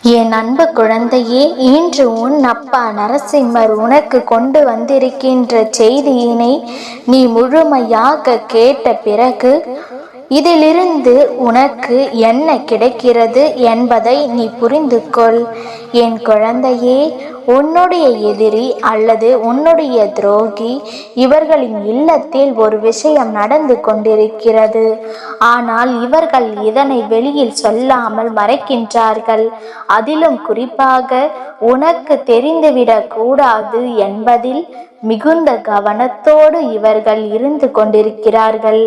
என் அன்பு குழந்தையே, இன்று உன் அப்பா நரசிம்மர் உனக்கு கொண்டு வந்திருக்கின்ற செய்தியினை நீ முழுமையாக கேட்ட பிறகு இதிலிருந்து உனக்கு என்ன கிடைக்கிறது என்பதை நீ புரிந்து கொள். என் குழந்தையே, உன்னுடைய எதிரி அல்லது உன்னுடைய துரோகி இவர்களின் இல்லத்தில் ஒரு விஷயம் நடந்து கொண்டிருக்கிறது. ஆனால் இவர்கள் இதனை வெளியில் சொல்லாமல் மறைக்கின்றார்கள். அதிலும் குறிப்பாக உனக்கு தெரிந்துவிடக் கூடாது என்பதில் மிகுந்த கவனத்தோடு இவர்கள் இருந்து கொண்டிருக்கிறார்கள்.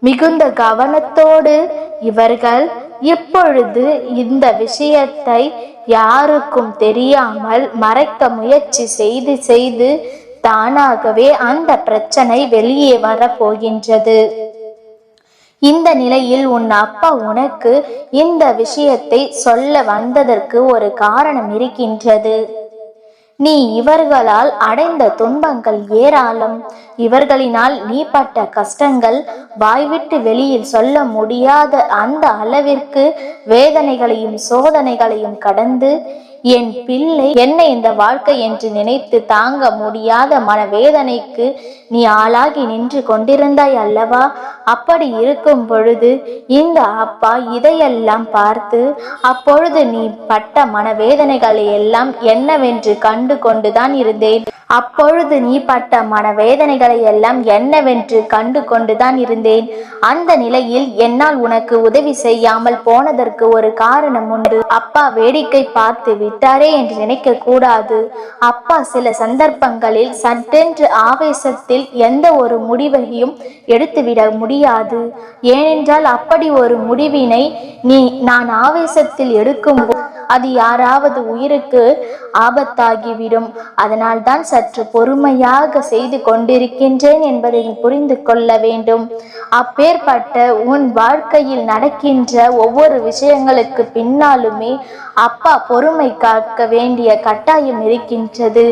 மிகுந்த கவனத்தோடு இவர்கள் இப்பொழுது இந்த விஷயத்தை யாருக்கும் தெரியாமல் மறைக்க முயற்சி செய்து தானாகவே அந்த பிரச்சனை வெளியே வரப்போகின்றது. இந்த நிலையில் உன் அப்பா உனக்கு இந்த விஷயத்தை சொல்ல வந்ததற்கு ஒரு காரணம் இருக்கின்றது. நீ இவர்களால் அடைந்த துன்பங்கள் ஏராளம். இவர்களினால் நீ பட்ட கஷ்டங்கள் வாய்விட்டு வெளியில் சொல்ல முடியாத அந்த அளவிற்கு வேதனைகளையும் சோதனைகளையும் கடந்து என் பிள்ளை என்ன இந்த வாழ்க்கை என்று நினைத்து தாங்க முடியாத மனவேதனைக்கு நீ ஆளாகி நின்று கொண்டிருந்தாய் அல்லவா? அப்படி இருக்கும் பொழுது இந்த அப்பா இதையெல்லாம் பார்த்து அப்பொழுது நீ பட்ட மனவேதனைகளை எல்லாம் என்னவென்று கண்டு கொண்டுதான் இருந்தேன். அப்பொழுது நீ பட்ட மனவேதனைகளை எல்லாம் என்னவென்று கண்டு கொண்டுதான் இருந்தேன். அந்த நிலையில் என்னால் உனக்கு உதவி செய்யாமல் போனதற்கு ஒரு காரணம் உண்டு. அப்பா வேடிக்கை பார்த்து விட்டாரே என்று நினைக்க கூடாது. அப்பா சில சந்தர்ப்பங்களில் சட்டென்று ஆவேசத்தில் எந்த ஒரு முடிவையும் எடுத்துவிட முடியாது. ஏனென்றால் அப்படி ஒரு முடிவினை நான் ஆவேசத்தில் எடுக்கும் அது யாராவது உயிருக்கு ஆபத்தாகிவிடும். அதனால்தான் சற்று பொறுமையாக செய்து கொண்டிருக்கின்றேன் என்பதை நீ புரிந்து கொள்ள வேண்டும். அப்பேற்பட்ட உன் வாழ்க்கையில் நடக்கின்ற ஒவ்வொரு விஷயங்களுக்கு பின்னாலுமே அப்பா பொறுமை காக்க வேண்டிய கட்டாயம் இருக்கின்றது.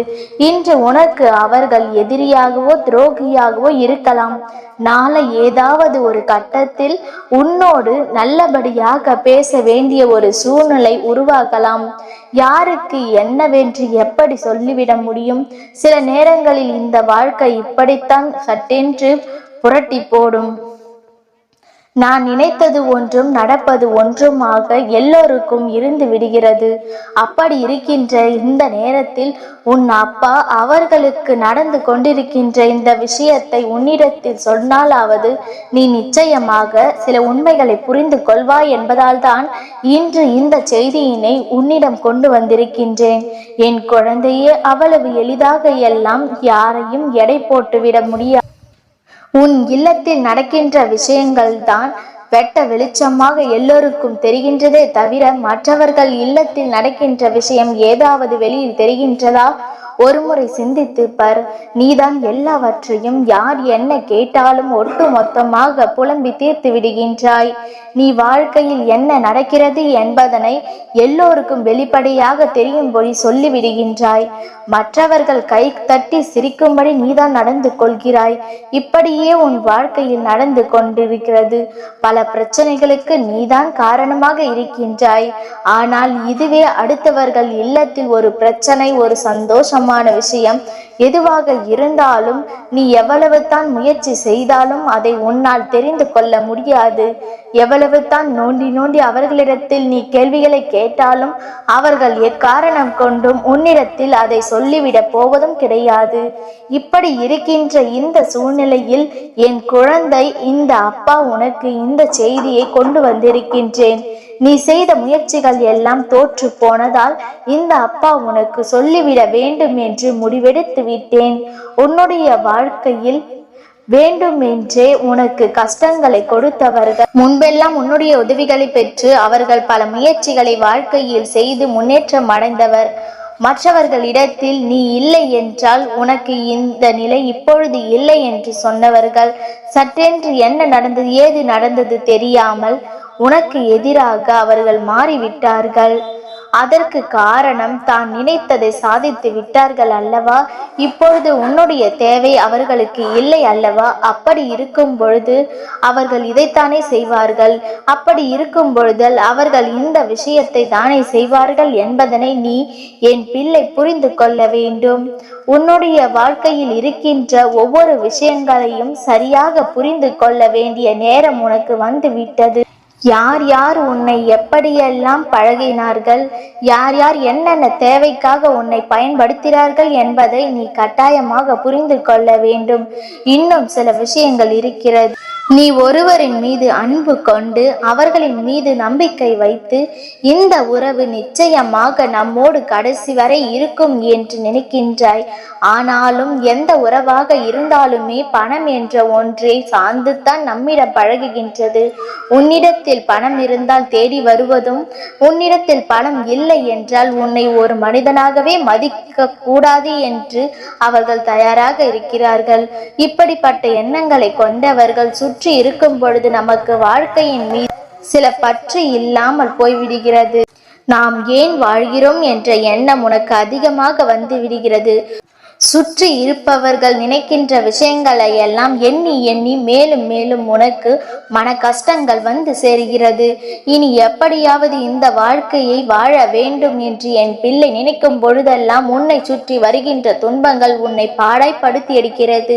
இன்று உனக்கு அவர்கள் எதிரியாகவோ துரோகியாகவோ இருக்கலாம். நாளை ஏதாவது ஒரு கட்டத்தில் உன்னோடு நல்லபடியாக பேச வேண்டிய ஒரு சூழ்நிலை உருவாகலாம். யாருக்கு என்னவென்று எப்படி சொல்லிவிட முடியும்? சில நேரங்களில் இந்த வாழ்க்கை இப்படித்தான் சட்டென்று புரட்டி போடும். நான் நினைத்தது ஒன்றும் நடப்பது ஒன்றுமாக எல்லோருக்கும் இருந்து விடுகிறது. அப்படி இருக்கின்ற இந்த நேரத்தில் உன் அப்பா அவர்களுக்கு நடந்து கொண்டிருக்கின்ற இந்த விஷயத்தை உன்னிடத்தில் சொன்னாலாவது நீ நிச்சயமாக சில உண்மைகளை புரிந்து கொள்வாய் என்பதால் தான் இன்று இந்த செய்தியினை உன்னிடம் கொண்டு வந்திருக்கின்றேன். என் குழந்தையே, அவ்வளவு எளிதாக எல்லாம் யாரையும் எடை போட்டுவிட முடியாது. உன் இல்லத்தில் நடக்கின்ற விஷயங்கள் தான் வெட்ட வெளிச்சமாக எல்லோருக்கும் தெரிகின்றதே தவிர மற்றவர்கள் இல்லத்தில் நடக்கின்ற விஷயம் ஏதாவது வெளியில் தெரிகின்றதா? ஒருமுறை சிந்தித்து பார். நீதான் எல்லாவற்றையும் யார் என்ன கேட்டாலும் ஒட்டு மொத்தமாக புலம்பி தீர்த்து விடுகின்றாய். நீ வாழ்க்கையில் என்ன நடக்கிறது என்பதனை எல்லோருக்கும் வெளிப்படையாக தெரியும்படி சொல்லிவிடுகின்றாய். மற்றவர்கள் கை தட்டி சிரிக்கும்படி நீதான் நடந்து கொள்கிறாய். இப்படியே உன் வாழ்க்கையில் நடந்து கொண்டிருக்கிறது. பல பிரச்சனைகளுக்கு நீதான் காரணமாக இருக்கின்றாய். ஆனால் இதுவே அடுத்தவர்கள் இல்லத்தில் ஒரு பிரச்சனை, ஒரு சந்தோஷமான விஷயம் எதுவாக இருந்தாலும் நீ எவ்வளவு தான் முயற்சி செய்தாலும் அதை உன்னால் தெரிந்து கொள்ள முடியாது. எவ்வளவு தான் நோண்டி அவர்களிடத்தில் நீ கேள்விகளை கேட்டாலும் அவர்கள் எக்காரணம் கொண்டும் உன்னிடத்தில் அதை சொல்லிவிட போவதும் கிடையாது. இப்படி இருக்கின்ற இந்த சூழ்நிலையில் என் குழந்தை, இந்த அப்பா உனக்கு இந்த செய்தியை கொண்டு வந்திருக்கின்றேன். நீ செய்த முயற்சிகள் எல்லாம் தோற்று போனதால் இந்த அப்பா உனக்கு சொல்லிவிட வேண்டும் என்று முடிவெடுத்து விட்டேன். உன்னுடைய வாழ்க்கையில் வேண்டுமென்றே உனக்கு கஷ்டங்களை கொடுத்தவர்கள் முன்பெல்லாம் உன்னுடைய உதவிகளை பெற்று அவர்கள் பல முயற்சிகளை வாழ்க்கையில் செய்து முன்னேற்றம் அடைந்தவர். மற்றவர்களிடத்தில் நீ இல்லை என்றால் உனக்கு இந்த நிலை இப்பொழுது இல்லை என்று சொன்னவர்கள் சற்றென்று என்ன நடந்தது ஏது நடந்தது தெரியாமல் உனக்கு எதிராக அவர்கள் மாறிவிட்டார்கள். அதற்கு காரணம் தான் நினைத்ததை சாதித்து விட்டார்கள் அல்லவா? இப்பொழுது உன்னுடைய தேவை அவர்களுக்கு இல்லை அல்லவா? அப்படி இருக்கும் பொழுது அவர்கள் இதைத்தானே செய்வார்கள். அப்படி இருக்கும் பொழுது அவர்கள் இந்த விஷயத்தை தானே செய்வார்கள் என்பதனை நீ என் பிள்ளை புரிந்து கொள்ள வேண்டும். உன்னுடைய வாழ்க்கையில் இருக்கின்ற ஒவ்வொரு விஷயங்களையும் சரியாக புரிந்து கொள்ள வேண்டிய நேரம் உனக்கு வந்துவிட்டது. யார் யார் உன்னை எப்படியெல்லாம் பழகினார்கள், யார் யார் என்னென்ன தேவைக்காக உன்னை பயன்படுத்தினார்கள் என்பதை நீ கட்டாயமாக புரிந்து கொள்ள வேண்டும். இன்னும் சில விஷயங்கள் இருக்கிறது. நீ ஒருவரின் மீது அன்பு கொண்டு அவர்களின் மீது நம்பிக்கை வைத்து இந்த உறவு நிச்சயமாக நம்மோடு கடைசி வரை இருக்கும் என்று நினைக்கின்றாய். ஆனாலும் எந்த உறவாக இருந்தாலுமே பணம் என்ற ஒன்றை சார்ந்துதான் நம்மிடம் பழகுகின்றது. உன்னிடத்தில் பணம் இருந்தால் தேடி வருவதும், உன்னிடத்தில் பணம் இல்லை என்றால் உன்னை ஒரு மனிதனாகவே மதிக்க கூடாது என்று அவர்கள் தயாராக இருக்கிறார்கள். இப்படிப்பட்ட எண்ணங்களை கொண்டவர்கள் சுற்றி இருக்கும் பொழுது நமக்கு வாழ்க்கையின் மீது சில பற்று இல்லாமல் போய்விடுகிறது. நாம் ஏன் வாழ்கிறோம் என்ற எண்ணம் உனக்கு அதிகமாக வந்து விடுகிறது. சுற்றி இருப்பவர்கள் நினைக்கின்ற விஷயங்களை எல்லாம் எண்ணி எண்ணி மேலும் மேலும் உனக்கு மன கஷ்டங்கள் வந்து சேருகிறது. இனி எப்படியாவது இந்த வாழ்க்கையை வாழ வேண்டும் என்று என் பிள்ளை நினைக்கும் பொழுதெல்லாம் உன்னை சுற்றி வருகின்ற துன்பங்கள் உன்னை பாடாய்படுத்தி எடுக்கிறது.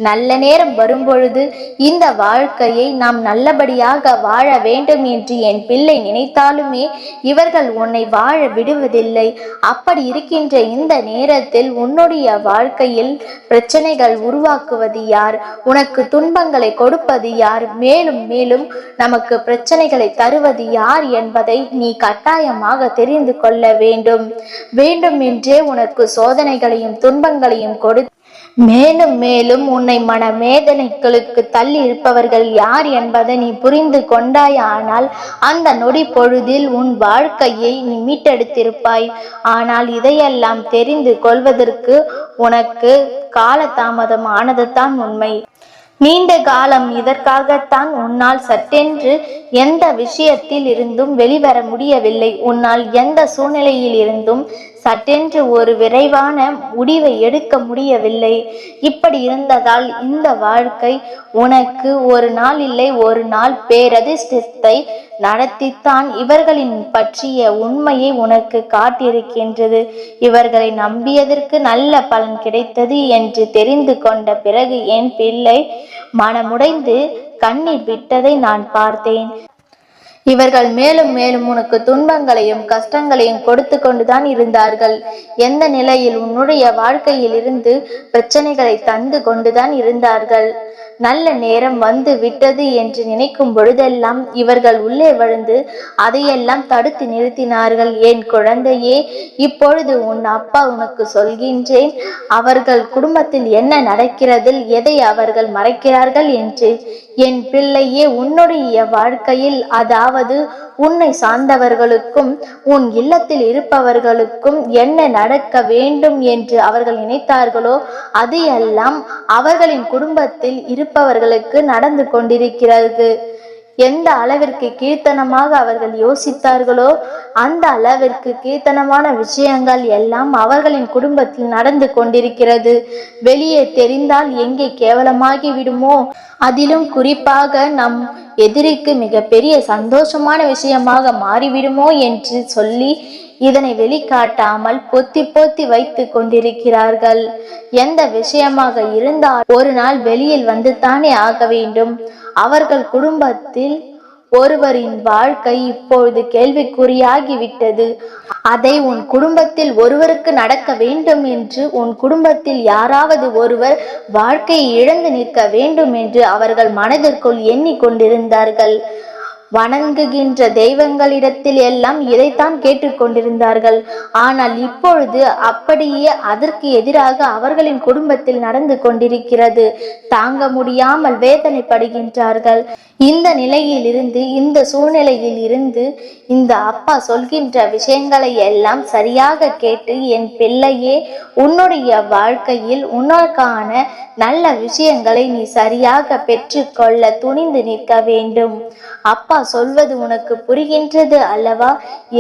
நல்ல நேரம் வரும்பொழுது இந்த வாழ்க்கையை நாம் நல்லபடியாக வாழ வேண்டும் என்று என் பிள்ளை நினைத்தாலுமே இவர்கள் உன்னை வாழ விடுவதில்லை. அப்படி இருக்கின்ற இந்த நேரத்தில் உன்னுடைய வாழ்க்கையில் பிரச்சனைகள் உருவாக்குவது யார்? உனக்கு துன்பங்களை கொடுப்பது யார்? மேலும் மேலும் நமக்கு பிரச்சனைகளை தருவது யார் என்பதை நீ கட்டாயமாக தெரிந்து கொள்ள வேண்டும். வேண்டுமென்றே உனக்கு சோதனைகளையும் துன்பங்களையும் கொடுத்து மேலும் மேலும் உன்னை மனவேதனைகளுக்கு தள்ளி இருப்பவர்கள் யார் என்பதை நீ புரிந்து கொண்டாயானால் அந்த நொடி பொழுதில் உன் வாழ்க்கையை நீ மீட்டெடுத்திருப்பாய். ஆனால் இதையெல்லாம் தெரிந்து கொள்வதற்கு உனக்கு காலதாமதம் ஆனதுதான் உண்மை. நீண்ட காலம் இதற்காகத்தான் உன்னால் சட்டென்று எந்த விஷயத்தில் இருந்தும் வெளிவர முடியவில்லை. உன்னால் எந்த சூழ்நிலையில் இருந்தும் சட்டென்று ஒரு விரைவான முடிவை எடுக்க முடியவில்லை. இப்படி இருந்ததால் இந்த வாழ்க்கை உனக்கு ஒரு நாள் இல்லை ஒரு நாள் பேரதிர்ஷ்டத்தை நடத்தித்தான் இவர்களின் பற்றிய உண்மையை உனக்கு காட்டியிருக்கின்றது. இவர்களை நம்பியதற்கு நல்ல பலன் கிடைத்தது என்று தெரிந்து கொண்ட பிறகு என் பிள்ளை மனமுடைந்து கண்ணீர் விட்டதை நான் பார்த்தேன். இவர்கள் மேலும் மேலும் உனக்கு துன்பங்களையும் கஷ்டங்களையும் கொடுத்து கொண்டுதான் இருந்தார்கள். எந்த நிலையில் உன்னுடைய வாழ்க்கையில் இருந்து பிரச்சனைகளை தந்து கொண்டுதான் இருந்தார்கள். நல்ல நேரம் வந்து விட்டது என்று நினைக்கும் பொழுதெல்லாம் இவர்கள் உள்ளே விழுந்து அதையெல்லாம் தடுத்து நிறுத்தினார்கள். என் குழந்தையே, இப்பொழுது உன் அப்பா உனக்கு சொல்கின்றேன், அவர்கள் குடும்பத்தில் என்ன நடக்கிறது, எதை அவர்கள் மறைக்கிறார்கள் என்று. என் பிள்ளையே, உன்னுடைய வாழ்க்கையில் அதாவது உன்னை சார்ந்தவர்களுக்கும் உன் இல்லத்தில் இருப்பவர்களுக்கும் என்ன நடக்க வேண்டும் என்று அவர்கள் நினைத்தார்களோ அது எல்லாம் அவர்களின் குடும்பத்தில் இருப்பவர்களுக்கு நடந்து கொண்டிருக்கிறது. எந்த அளவிற்கு கீர்த்தனமாக அவர்கள் யோசித்தார்களோ அந்த அளவிற்கு கீர்த்தனமான விஷயங்கள் எல்லாம் அவர்களின் குடும்பத்தில் நடந்து கொண்டிருக்கிறது. வெளியே தெரிந்தால் எங்கே கேவலமாகி விடுமோ, அதிலும் குறிப்பாக நம் எதிரிக்கு மிகப்பெரிய சந்தோஷமான விஷயமாக மாறிவிடுமோ என்று சொல்லி இதனை வெளிக்காட்டாமல் பொத்தி பொத்தி வைத்து கொண்டிருக்கிறார்கள். எந்த விஷயமாக இருந்தால் ஒரு நாள் வெளியில் வந்து தானே ஆக வேண்டும். அவர்கள் குடும்பத்தில் ஒருவரின் வாழ்க்கை இப்பொழுது கேள்விக்குறியாகிவிட்டது. அதை உன் குடும்பத்தில் ஒருவருக்கு நடக்க வேண்டும் என்று, உன் குடும்பத்தில் யாராவது ஒருவர் வாழ்க்கையை இழந்து நிற்க வேண்டும் என்று அவர்கள் மனதிற்குள் எண்ணிக்கொண்டிருந்தார்கள். வணங்குகின்ற தெய்வங்களிடத்தில் எல்லாம் இதைத்தான் கேட்டுக்கொண்டிருந்தார்கள். ஆனால் இப்பொழுது அப்படியே அதற்கு எதிராக அவர்களின் குடும்பத்தில் நடந்து கொண்டிருக்கிறது. தாங்க முடியாமல் வேதனைப்படுகின்றார்கள். இந்த நிலையிலிருந்து, இந்த சூழ்நிலையில் இருந்து இந்த அப்பா சொல்கின்ற விஷயங்களை எல்லாம் சரியாக கேட்டு, என் பிள்ளையே, உன்னுடைய வாழ்க்கையில் உனக்கான நல்ல விஷயங்களை நீ சரியாக பெற்றுக்கொள்ள துணிந்து நிற்க வேண்டும். அப்பா சொல்வது உனக்கு புரிகின்றது அல்லவா?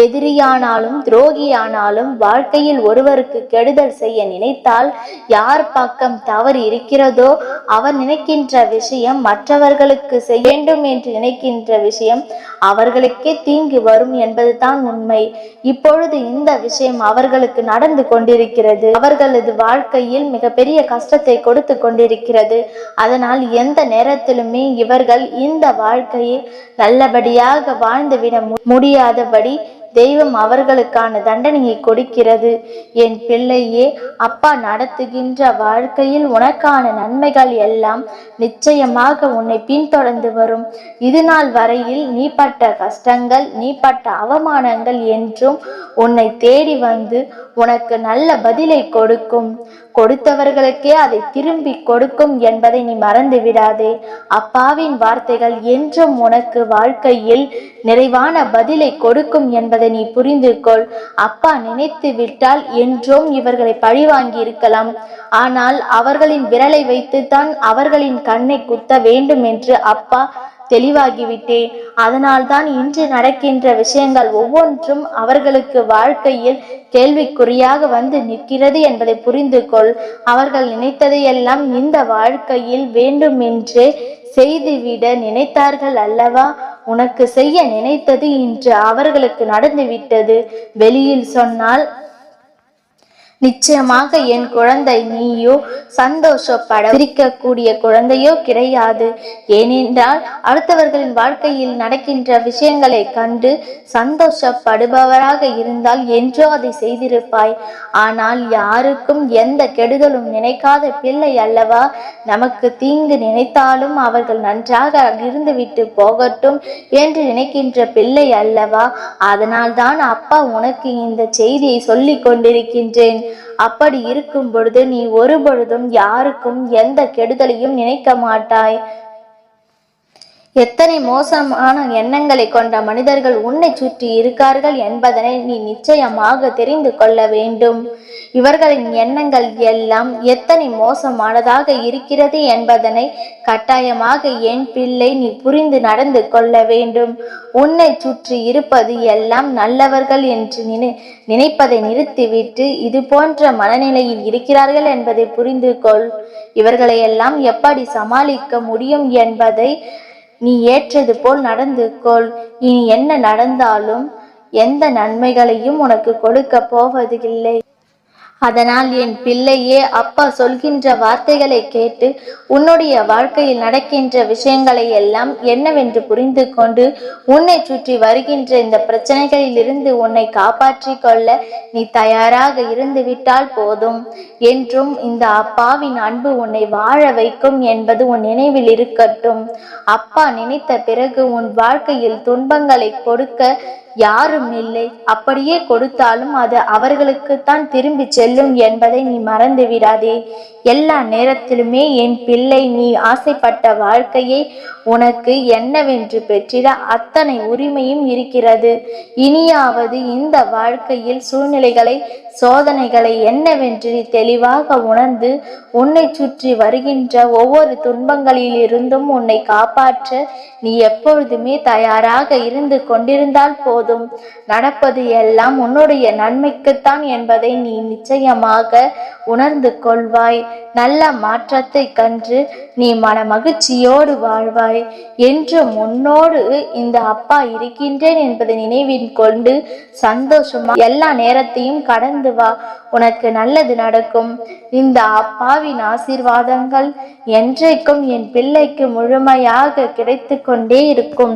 எதிரியானாலும் துரோகியானாலும் வாழ்க்கையில் ஒருவருக்கு கெடுதல் செய்ய நினைத்தால், யார் பக்கம் தவறு இருக்கிறதோ அவர் நினைக்கின்ற விஷயம் மற்றவர்களுக்கு செய்ய வேண்டும் என்று நினைக்கின்ற விஷயம் அவர்களுக்கே தீங்கு வரும் என்பதுதான் உண்மை. இப்பொழுது இந்த விஷயம் அவர்களுக்கு நடந்து கொண்டிருக்கிறது. அவர்களது வாழ்க்கையில் மிகப்பெரிய கஷ்டத்தை கொடுத்து கொண்டிருக்கிறது. அதனால் எந்த நேரத்திலுமே இவர்கள் இந்த வாழ்க்கையை நல்லபடியாக வாழ்ந்துவிட முடியாதபடி தெய்வம் அவர்களுக்கான தண்டனையை கொடுக்கிறது. என் பிள்ளையே, அப்பா நடத்துகின்ற வாழ்க்கையில் உனக்கான நன்மைகள் எல்லாம் நிச்சயமாக உன்னை பின்தொடர்ந்து வரும். இது நாள் வரையில் நீ பட்ட கஷ்டங்கள், நீ பட்ட அவமானங்கள் என்றும் உன்னை தேடி வந்து உனக்கு நல்ல பதிலை கொடுக்கும். கொடுத்தவர்களுக்கே அதை திரும்பி கொடுக்கும் என்பதை நீ மறந்து விடாதே. அப்பாவின் வார்த்தைகள் என்றும் உனக்கு வாழ்க்கையில் நிறைவான பதிலை கொடுக்கும் என்பதை நீ புரிந்து கொள். அப்பா நினைத்து விட்டால் என்றும் இவர்களை பழிவாங்கி இருக்கலாம். ஆனால் அவர்களின் விரலை வைத்துத்தான் அவர்களின் கண்ணை குத்த வேண்டும் என்று அப்பா தெளிவாகிவிட்டேன். அதனால்தான் இன்று நடக்கின்ற விஷயங்கள் ஒவ்வொன்றும் அவர்களுக்கு வாழ்க்கையில் கேள்விக்குறியாக வந்து நிற்கிறது என்பதை புரிந்து கொள். அவர்கள் நினைத்ததையெல்லாம் இந்த வாழ்க்கையில் வேண்டுமென்றே செய்துவிட நினைத்தார்கள் அல்லவா? உனக்கு செய்ய நினைத்தது இன்று அவர்களுக்கு நடந்துவிட்டது. வெளியில் சொன்னால் நிச்சயமாக என் குழந்தை நீயோ சந்தோஷப்பட சிரிக்கக்கூடிய குழந்தையோ கிடையாது. ஏனென்றால் அடுத்தவர்களின் வாழ்க்கையில் நடக்கின்ற விஷயங்களை கண்டு சந்தோஷப்படுபவராக இருந்தால் என்றோ அதை செய்திருப்பாய். ஆனால் யாருக்கும் எந்த கெடுதலும் நினைக்காத பிள்ளை அல்லவா? நமக்கு தீங்கு நினைத்தாலும் அவர்கள் நன்றாக இருந்துவிட்டு போகட்டும் என்று நினைக்கின்ற பிள்ளை அல்லவா? அதனால்தான் அப்பா உனக்கு இந்த செய்தியை சொல்லிக் கொண்டிருக்கின்றேன். அப்படி இருக்கும் பொழுது நீ ஒரு பொழுதும் யாருக்கும் எந்த கெடுதலையும் நினைக்க மாட்டாய். எத்தனை மோசமான எண்ணங்களை கொண்ட மனிதர்கள் உன்னை சுற்றி இருக்கார்கள் என்பதனை நீ நிச்சயமாக தெரிந்து கொள்ள வேண்டும். இவர்களின் எண்ணங்கள் எல்லாம் எத்தனை மோசமானதாக இருக்கிறது என்பதனை கட்டாயமாக என் பிள்ளை நீ புரிந்து நடந்து கொள்ள வேண்டும். உன்னை சுற்றி இருப்பது எல்லாம் நல்லவர்கள் என்று நினைப்பதை நிறுத்திவிட்டு இது போன்ற மனநிலையில் இருக்கிறார்கள் என்பதை புரிந்து கொள். இவர்களை எல்லாம் எப்படி சமாளிக்க முடியும் என்பதை நீ ஏற்றது போல் நடந்து கொள். இனி என்ன நடந்தாலும் எந்த நன்மைகளையும் உனக்கு கொடுக்க போவதில்லை. அதனால் என் பிள்ளையே, அப்பா சொல்கின்ற வார்த்தைகளை கேட்டு உன்னுடைய வாழ்க்கையில் நடக்கின்ற விஷயங்களை எல்லாம் என்னவென்று புரிந்து கொண்டு உன்னை சுற்றி வருகின்ற இந்த பிரச்சனைகளில் இருந்து உன்னை காப்பாற்றி கொள்ள நீ தயாராக இருந்து விட்டால் போதும். என்றும் இந்த அப்பாவின் அன்பு உன்னை வாழ வைக்கும் என்பது உன் நினைவில் இருக்கட்டும். அப்பா நினைத்த பிறகு உன் வாழ்க்கையில் துன்பங்களை கொடுக்க யாரும் இல்லை. அப்படியே கொடுத்தாலும் அது அவர்களுக்குத்தான் திரும்பி செல்லும் என்பதை நீ மறந்து விடாதே. எல்லா நேரத்திலுமே என் பிள்ளை நீ ஆசைப்பட்ட வாழ்க்கையை உனக்கு என்னவென்று பெற்றிட அத்தனை உரிமையும் இருக்கிறது. இனியாவது இந்த வாழ்க்கையில் சூழ்நிலைகளை, சோதனைகளை என்னவென்று தெளிவாக உணர்ந்து உன்னை சுற்றி வருகின்ற ஒவ்வொரு துன்பங்களில் இருந்தும் உன்னை காப்பாற்ற நீ எப்பொழுதுமே தயாராக இருந்து கொண்டிருந்தால் போதும். நடப்பது எல்லாம் உன்னுடைய நன்மைக்குத்தான் என்பதை நீ நிச்சயமாக உணர்ந்து கொள்வாய். நல்ல மாற்றத்தை கண்டு நீ மன மகிழ்ச்சியோடு வாழ்வாய். என்றும் உன்னோடு இந்த அப்பா இருக்கின்றேன் என்பதை நினைவில் கொண்டு சந்தோஷமா எல்லா நேரத்தையும் கடந்து வா. உனக்கு நல்லது நடக்கும். இந்த அப்பாவின் ஆசீர்வாதங்கள் என்றைக்கும் என் பிள்ளைக்கு முழுமையாக கிடைத்து கொண்டே இருக்கும்.